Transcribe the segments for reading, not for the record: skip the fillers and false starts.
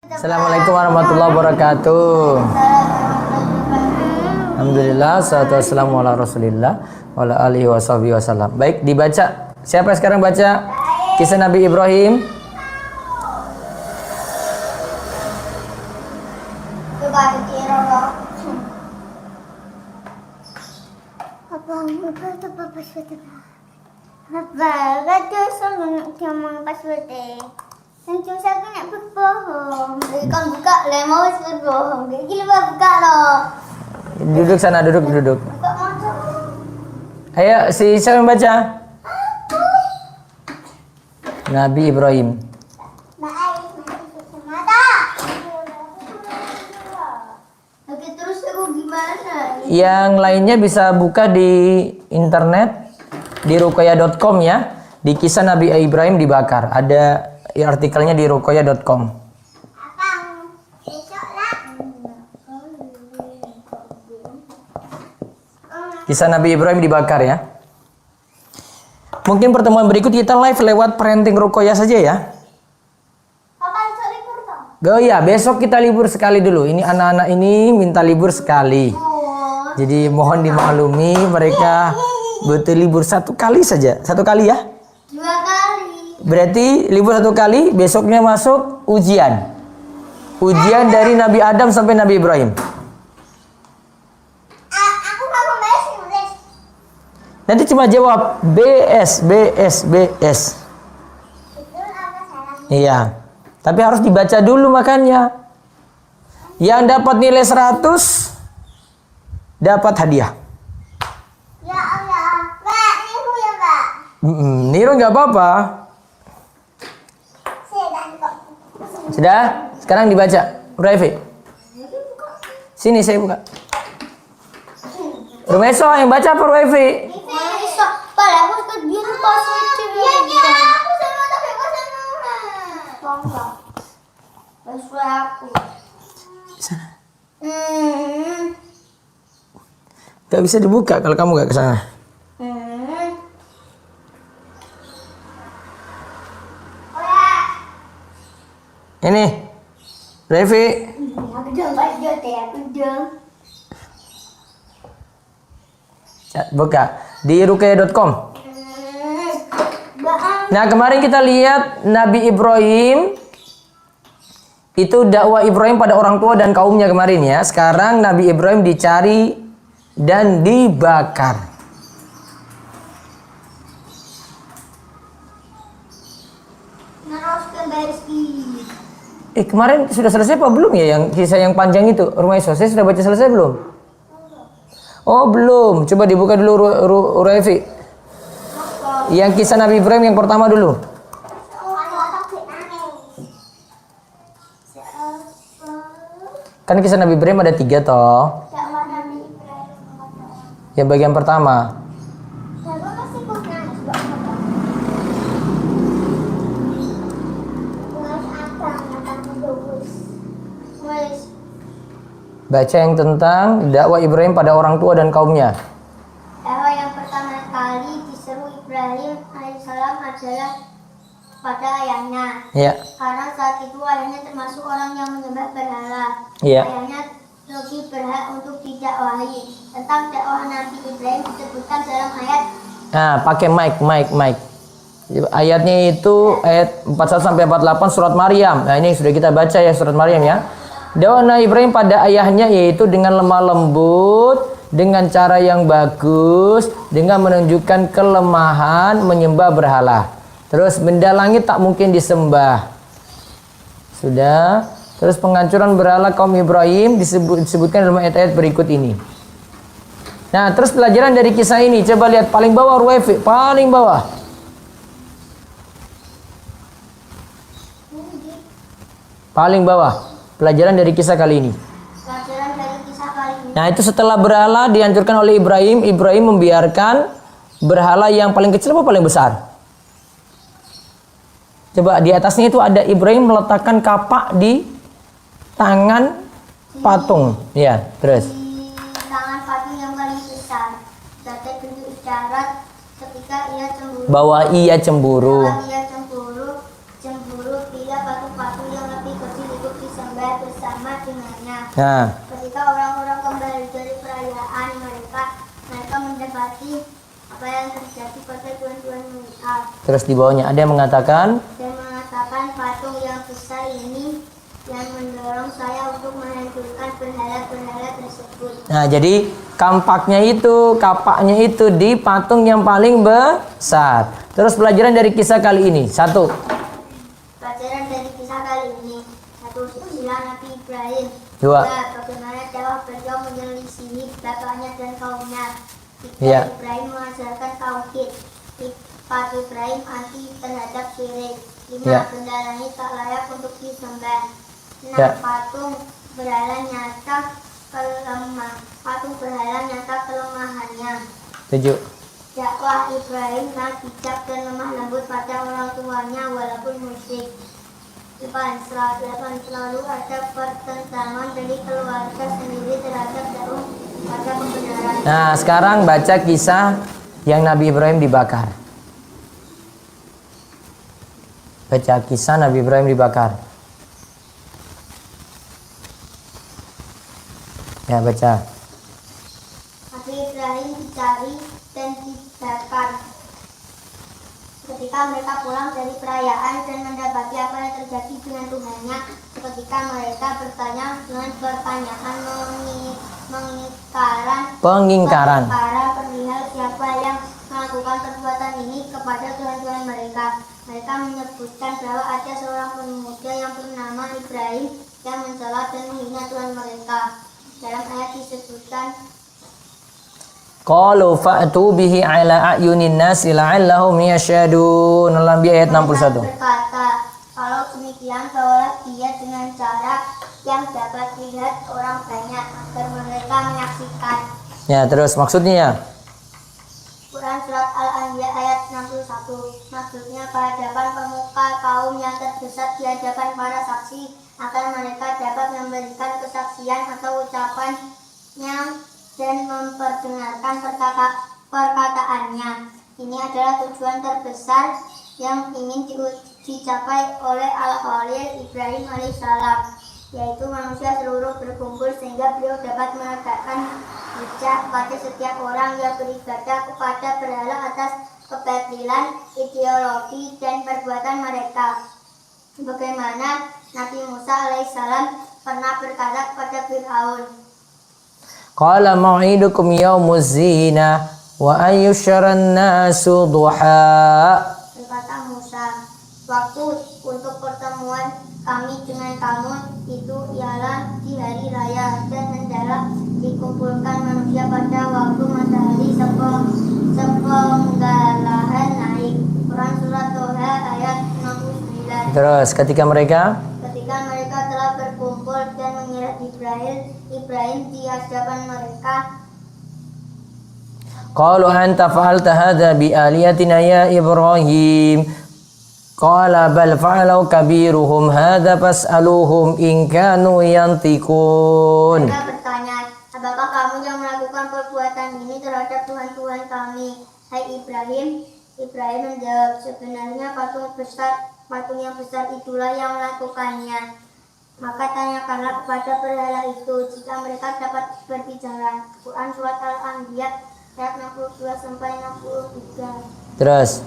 Assalamualaikum warahmatullahi wabarakatuh. Alhamdulillah, salatu wassalamu ala rasulillah wa ala alihi wa sahbihi wasallam. Baik, dibaca. Siapa sekarang baca kisah Nabi Ibrahim? Nak berbohong. Kau buka lemau berbohong. Gila buka loh. Duduk sana, duduk. Buka masuk. Ayo, siapa yang baca? Nabi Ibrahim. Baik, mata. Oke, terus aku gimana? Yang lainnya bisa buka di internet di ruqayyah.com ya. Di kisah Nabi Ibrahim dibakar. Ada artikelnya di ruqayyah.com. Abang, besok lah. Kisah Nabi Ibrahim dibakar ya. Mungkin pertemuan berikut kita live lewat parenting Ruqayyah saja ya. Papa besok libur toh? Oh ya, besok kita libur sekali dulu. Ini anak-anak ini minta libur sekali. Oh. Jadi mohon dimaklumi mereka butuh libur satu kali saja. Satu kali ya. 2 kali. Berarti libur satu kali, besoknya masuk ujian. Ujian dari Nabi Adam sampai Nabi Ibrahim. Aku mau nulis. Nanti cuma jawab BS. Itu apa salah? Iya. Tapi harus dibaca dulu makanya. Yang dapat nilai 100 dapat hadiah. Ya Allah. Mbak, niru ya, Mbak. Niru nggak apa-apa. Sedang kok. Sudah? Sekarang dibaca. Raifi. Sini saya buka. Rumeso yang baca apa Raifi? Bisa. Pada aku ke dia positif. Ya, aku sama tapi bahasa Nora. Bangga. Bahasa aku. Di sana. Gak bisa dibuka kalau kamu gak ke sana. Ini. Raifi. Aku dong baju teh, aku dong. Buka di ruqayyah.com. Nah, kemarin kita lihat Nabi Ibrahim itu dakwah Ibrahim pada orang tua dan kaumnya kemarin ya. Sekarang Nabi Ibrahim dicari dan dibakar. Naroskan baris ini. Kemarin sudah selesai apa belum ya yang kisah yang panjang itu? Rumah Iso, saya sudah baca selesai belum? Oh, belum. Coba dibuka dulu Raifi. Yang kisah Nabi Ibrahim yang pertama dulu. Kan kisah Nabi Ibrahim ada 3 toh. Yang bagian pertama. Baca yang tentang dakwah Ibrahim pada orang tua dan kaumnya. Dakwah yang pertama kali diseru Ibrahim alaihissalam adalah pada ayahnya. Iya. Karena saat itu ayahnya termasuk orang yang menyembah berhala. Iya. Ayahnya lebih berhak untuk didakwahi. Tentang dakwah Nabi Ibrahim disebutkan dalam ayat. Nah, pakai mic. Ayatnya itu ayat 41 sampai 48 surat Maryam. Nah, ini sudah kita baca ya surat Maryam ya. Dakwah Nabi Ibrahim pada ayahnya yaitu dengan lemah lembut, dengan cara yang bagus, dengan menunjukkan kelemahan menyembah berhala. Terus benda langit tak mungkin disembah. Sudah. Terus penghancuran berhala kaum Ibrahim disebutkan dalam ayat-ayat berikut ini. Nah, terus pelajaran dari kisah ini coba lihat paling bawah Ruwaifi, paling bawah. Paling bawah. Pelajaran dari kisah kali ini. Pelajaran dari kisah kali ini. Nah, itu setelah berhala dihancurkan oleh Ibrahim, Ibrahim membiarkan berhala yang paling kecil apa paling besar? Coba di atasnya itu ada Ibrahim meletakkan kapak di tangan patung. Ya, terus. Di tangan patung yang paling besar. Sebagai bentuk isyarat ketika ia cemburu. Bahwa ia cemburu. Bahwa ia cemburu bila patung-patung yang lebih kecil ikut disembah. disembah bersama dengannya. Nah, Ketika orang-orang kembali dari perayaan mereka mendapati apa yang terjadi pada tuan-tuan mereka. terus di bawahnya ada yang mengatakan, Dan mengatakan patung yang besar ini yang mendorong saya untuk menghancurkan berhala-berhala tersebut. nah jadi kampaknya itu, kapaknya itu di patung yang paling besar. Terus pelajaran dari kisah kali ini, satu. Pelajaran dari kisah kali ini, satu, silsilah Nabi Ibrahim. Dua. Bagaimana cara beliau menyelisihi bapaknya dan kaumnya. Tiga, Iya. Ibrahim mengajarkan tauhid. Empat, Ibrahim anti terhadap syirik. Lima, Iya. benda langit tak layak untuk disembah. Enam, Iya. patung berhala nyata kelemahannya. 7. Dakwah Ibrahim sangat bijak dan lemah lembut pada orang tuanya walaupun musyrik. 8. Selalu ada pertentangan dari keluarga sendiri terhadap dakwah pada kebenaran. Nah, sekarang baca kisah yang Nabi Ibrahim dibakar. Baca kisah Nabi Ibrahim dibakar. Ya, baca. Nabi Ibrahim dicari dan dibakar. Ketika mereka pulang dari perayaan dan mendapati apa yang terjadi dengan Tuhannya, ketika mereka bertanya dengan pertanyaan Pengingkaran. perihal siapa yang melakukan perbuatan ini kepada Tuhan-Tuhan mereka. Mereka menyebutkan bahwa ada seorang pemuda yang bernama Ibrahim yang mencela dan menghina Tuhan mereka. Dalam ayat disebutkan, Qalu fa'tu bihi ala a'yunin nasi la'allahum yashhadun. Dalam ayat 61. mereka berkata, kalau demikian bawalah dia dengan cara yang dapat dilihat orang banyak agar mereka menyaksikan. Ya, terus maksudnya. Quran Surat Al-Anbiya ayat 61. Maksudnya pada hadapan pemuka kaum yang terdesak di hadapan para saksi agar mereka dapat memberikan kesaksian atau ucapannya dan memperdengarkan perkataannya. Ini adalah tujuan terbesar yang ingin dicapai oleh Al-Khalil Ibrahim alaihissalam, yaitu manusia seluruh berkumpul sehingga beliau dapat menegakkan hujah pada setiap orang yang beribadah kepada berhala atas kebatilan ideologi dan perbuatan mereka. Bagaimana Nabi Musa alaihissalam pernah berkata kepada Fir'aun, Qala mau'idukum yaumuz zina wa ayyusharan nasu duha. berkata Musa, waktu untuk pertemuan kami dengan kamu itu ialah di hari raya dan hendaklah dikumpulkan manusia pada waktu matahari sepenggalahan naik. Quran Surat Toha ayat 69. Terus ketika mereka telah berkumpul dan mengira Ibrahim di hadapan mereka, qalu anta fa'alta hadha bi aliyatina ya Ibrahim. Qala bal fa'alu kabiruhum hadha fas'aluhum in kanu yantiqun. mereka bertanya, apakah kamu yang melakukan perbuatan ini terhadap Tuhan-Tuhan kami? Hai Ibrahim. Ibrahim menjawab, sebenarnya patung yang besar itulah yang melakukannya. Maka tanyakanlah kepada berhala itu jika mereka dapat berbicara. Quran Surat Al-Anbiya ayat 62-63. Terus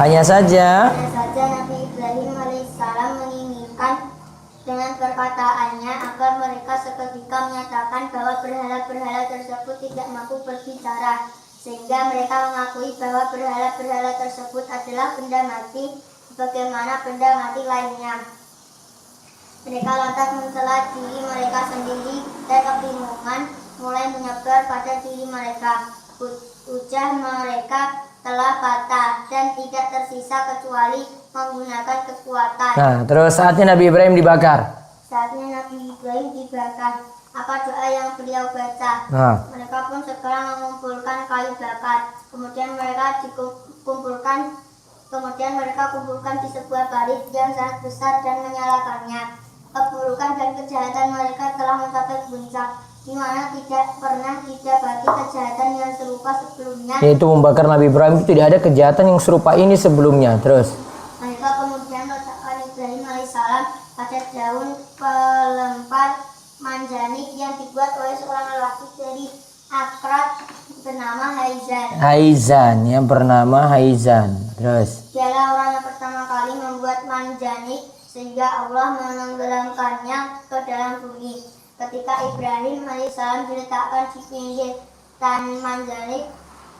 hanya saja Nabi Ibrahim alaihissalam menginginkan dengan perkataannya agar mereka seketika menyatakan bahwa berhala-berhala tersebut tidak mampu berbicara, sehingga mereka mengakui bahwa berhala-berhala tersebut adalah benda mati sebagaimana benda mati lainnya. Mereka lantas mencela diri mereka sendiri dan kebingungan mulai menyebar pada diri mereka. Hujah mereka telah patah dan tidak tersisa kecuali menggunakan kekuatan. nah, terus saatnya Nabi Ibrahim dibakar. Saatnya Nabi Ibrahim dibakar. Apa doa yang beliau baca? Nah, Mereka pun segera mengumpulkan kayu bakar. Kemudian mereka kumpulkan di sebuah parit yang sangat besar dan menyalakannya. Keburukan dan kejahatan mereka telah mencapai puncak, di mana tidak pernah didapati kejahatan yang serupa sebelumnya. yaitu membakar Nabi Ibrahim, itu tidak ada kejahatan yang serupa ini sebelumnya. Terus Mereka kemudian meletakkan Ibrahim alaihissalam pada daun pelempar manjanik yang dibuat oleh seorang lelaki dari Akrat bernama Haizan. Haizan, yang bernama Haizan. Terus Dialah orang yang pertama kali membuat manjanik sehingga Allah menenggelamkannya ke dalam bumi. Ketika Ibrahim alaihissalam diletakkan di pinggir tan manjanik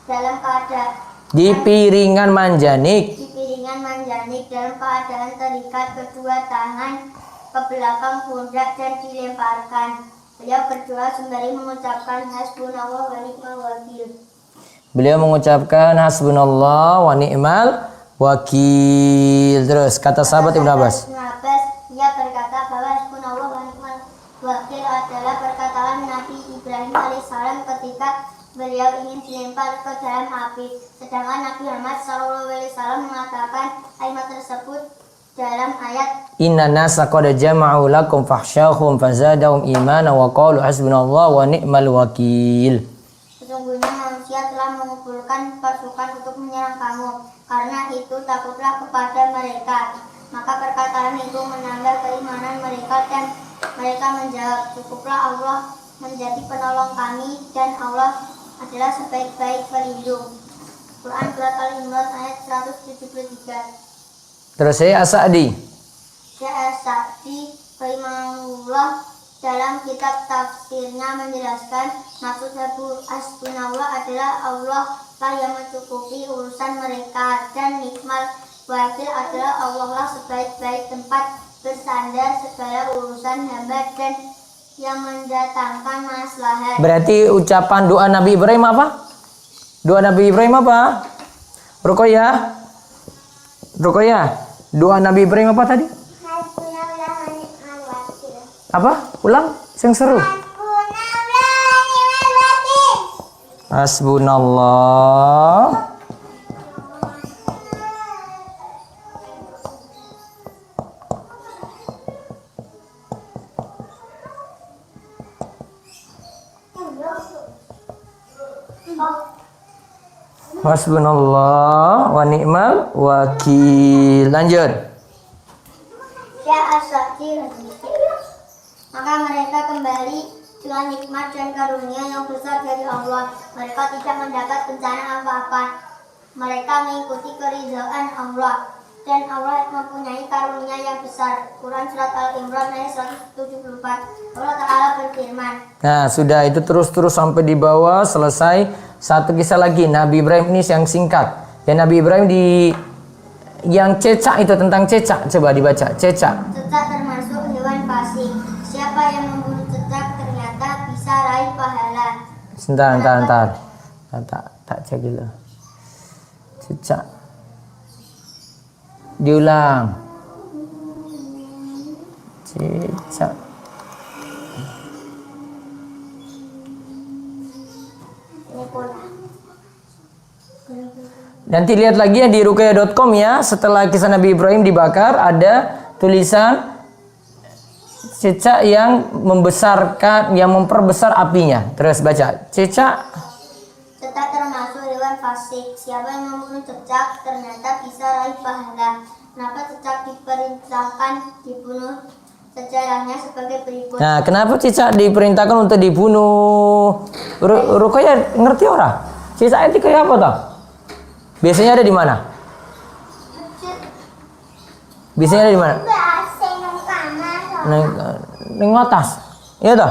dalam keadaan di piringan manjanik. di piringan manjanik dalam keadaan terikat kedua tangan ke belakang pundak dan dilemparkan. Beliau berdoa sembari mengucapkan hasbunallah wa ni'mal wakil. Beliau mengucapkan hasbunallah wa ni'mal wakil. Terus kata sahabat Ibnu Abbas. Ia berkata bahwa hasbunallah wa ni'mal wakil adalah perkataan Nabi Ibrahim alaihissalam ketika beliau ingin dilempar ke dalam api. Sedangkan Nabi Muhammad SAW mengatakan kalimat tersebut dalam ayat Inna nasa qad jama'u lakum fakhshawhum fazadahum imana wa qalu hasbunallah wa ni'mal wakil. sesungguhnya manusia telah mengumpulkan pasukan untuk menyerang kamu, karena itu takutlah kepada mereka. Maka perkataan itu menambah keimanan mereka dan mereka menjawab, cukuplah Allah menjadi penolong kami dan Allah adalah sebaik-baik pelindung. Quran Surat Al-Imran ayat 173. Terus saya As-Sa'di. Syekh Sa'di rahimahullah dalam kitab tafsirnya menjelaskan maksud hasbunallah adalah Allah lah yang mencukupi urusan mereka dan nikmal wakil adalah Allah lah sebaik-baik tempat bersandar segala urusan hamba dan yang mendatangkan maslahat. Berarti ucapan doa Nabi Ibrahim apa? Doa Nabi Ibrahim apa? Ruqayyah. Ruqayyah. Doa Nabi Ibrahim apa tadi? Apa? Ulang, yang seru. Hasbunallah. Hasbunallah wa ni'mal wakil. Lanjut. Ya As-Sa'di. Maka mereka kembali dengan nikmat dan karunia yang besar dari Allah. Mereka tidak mendapat bencana apa-apa. Mereka mengikuti keridhaan Allah dan Allah mempunyai karunia yang besar. Quran Surat Al-Imran ayat 174. Allah Ta'ala berfirman. Nah, sudah itu terus sampai di bawah selesai. Satu kisah lagi Nabi Ibrahim ini yang singkat. Ya Nabi Ibrahim yang cecak itu tentang cecak, coba dibaca. Cecak. Cecak termasuk hewan fasik. Siapa yang membunuh cecak ternyata bisa raih pahala. Sebentar. Tak cek dulu. Cecak. Diulang. Cecak. Nanti lihat lagi ya di ruqayyah.com ya. Setelah kisah Nabi Ibrahim dibakar ada tulisan cecak yang membesarkan, yang memperbesar apinya. Terus baca. Cecak. Cecak termasuk hewan fasik. Siapa yang membunuh cecak ternyata bisa raih pahala. Kenapa cecak diperintahkan dibunuh? Sejarahnya sebagai berikut. Nah, kenapa cecak diperintahkan untuk dibunuh? Ruqayyah ngerti ora? Cecak itu kayak apa toh? Biasanya ada di mana? Biasanya ada di mana? Neng atas. Iya toh?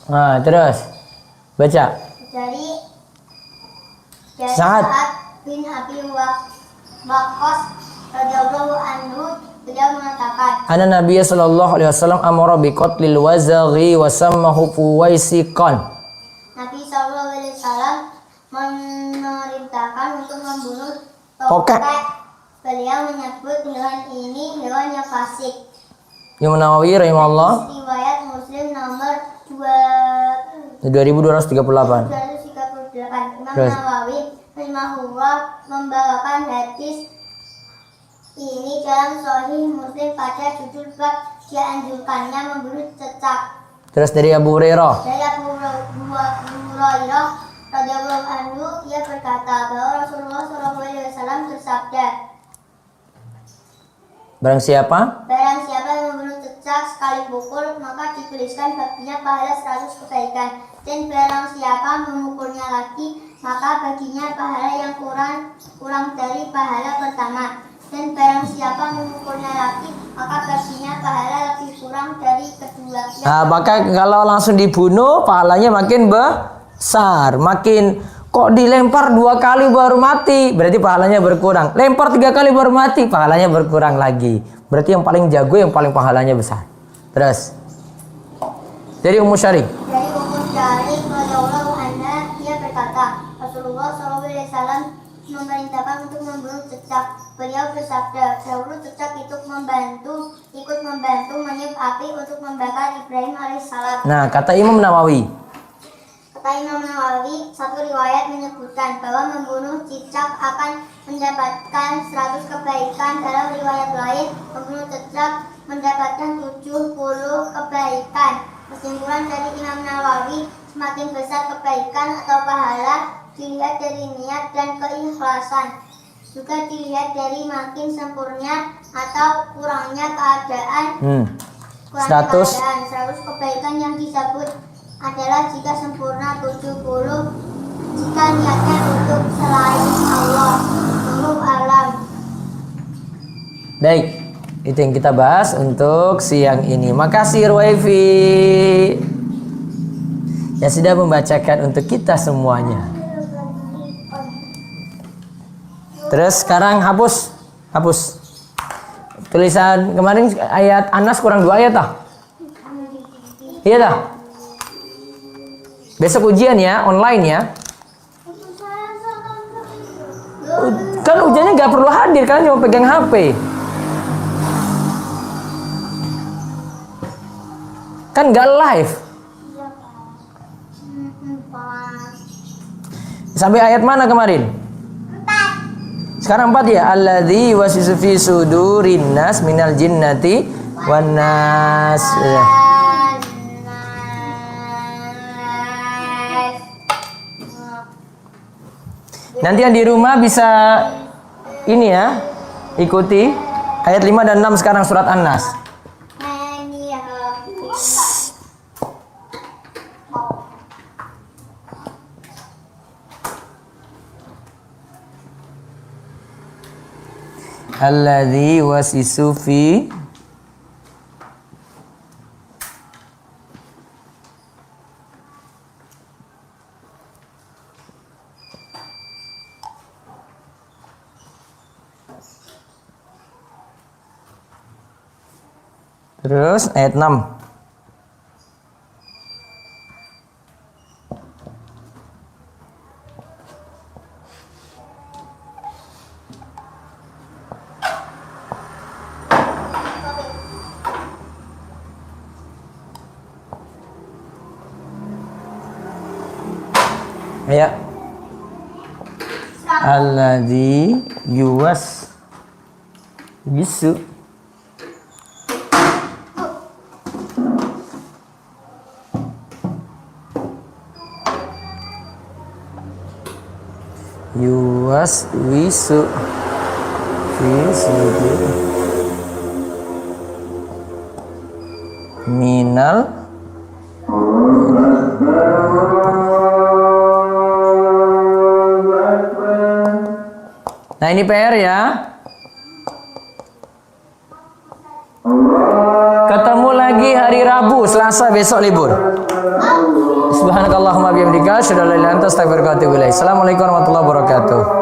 Nah, terus baca. Dari Sa'ad bin Abi Waqqas radhiyallahu anhu, beliau mengatakan, Ana Nabiya sallallahu alaihi wasallam amara bi qatlil wazaghi wa sammahu fuwaisiqan. Nabi sallallahu alaihi wasallam memerintahkan untuk membunuh Tokek. Beliau menyebut hewan ini hewan yang fasik. Imam Nawawi rahimahullah Riwayat Muslim nomor 2238. 238. Imam Terus. Nawawi rahimahullah membawakan hadis ini dalam Sahih Muslim pada judul bab dianjurkannya membunuh cecak. Terus dari Abu Hurairah. Dari Abu Hurairah radhiyallahu anhu, ia berkata bahwa Rasulullah SAW bersabda, Barang siapa Barang siapa yang membunuh cecak sekali pukul, maka dituliskan baginya pahala 100 kebaikan. Dan barang siapa memukulnya lagi, maka baginya pahala yang kurang dari pahala pertama. Dan barang siapa memukulnya lagi, maka baginya pahala lebih kurang dari kedua. Nah, maka kalau langsung dibunuh pahalanya makin besar. Makin kok dilempar 2 kali baru mati, berarti pahalanya berkurang. Lempar 3 kali baru mati, pahalanya berkurang lagi. Berarti yang paling jago yang paling pahalanya besar. Terus dari Ummu Syarih. Dari Ummu Syarih radhiyallahu anha, dia berkata, Rasulullah SAW memerintahkan untuk membunuh cecak. Beliau bersabda, dahulu cecak ikut membantu meniup api untuk membakar Ibrahim alaihissalam. Nah, kata Imam Nawawi. Kata Imam Nawawi, satu riwayat menyebutkan bahwa membunuh cicak akan mendapatkan 100 kebaikan. Dalam riwayat lain, membunuh cicak mendapatkan 70 kebaikan. Kesimpulan dari Imam Nawawi, semakin besar kebaikan atau pahala dilihat dari niat dan keikhlasan. Juga dilihat dari makin sempurna atau kurangnya keadaan. 100 kebaikan yang disebut adalah jika sempurna 70, jika niatnya untuk selain Allah. Wallahu a'lam. Baik, itu yang kita bahas untuk siang ini. Makasih Ruwaifi yang sudah membacakan untuk kita semuanya. Terus sekarang hapus tulisan kemarin ayat Anas kurang 2 ayat tah? Iya tah? Besok ujian ya, online ya. Kan ujiannya nggak perlu hadir, kalian cuma pegang HP. Kan nggak live. Sampai ayat mana kemarin? 4. Sekarang 4 ya. Alladzi wasisu fi sudurin nas minal jinnati wan nas. Ya. Nanti yang di rumah bisa ini ya, ikuti ayat 5 dan 6 sekarang surat An-Nas. Alladzi wasisu fi terus ayat 6. Ya. Alladzi yuwas bisu yuwas wisu minal Nah ini PR ya. Ketemu lagi hari Rabu, Selasa besok libur. Subhanakallahumma bihamdika asyhadu an la ilaha illa anta astaghfiruka wa atubu ilaik. Assalamualaikum warahmatullahi wabarakatuh.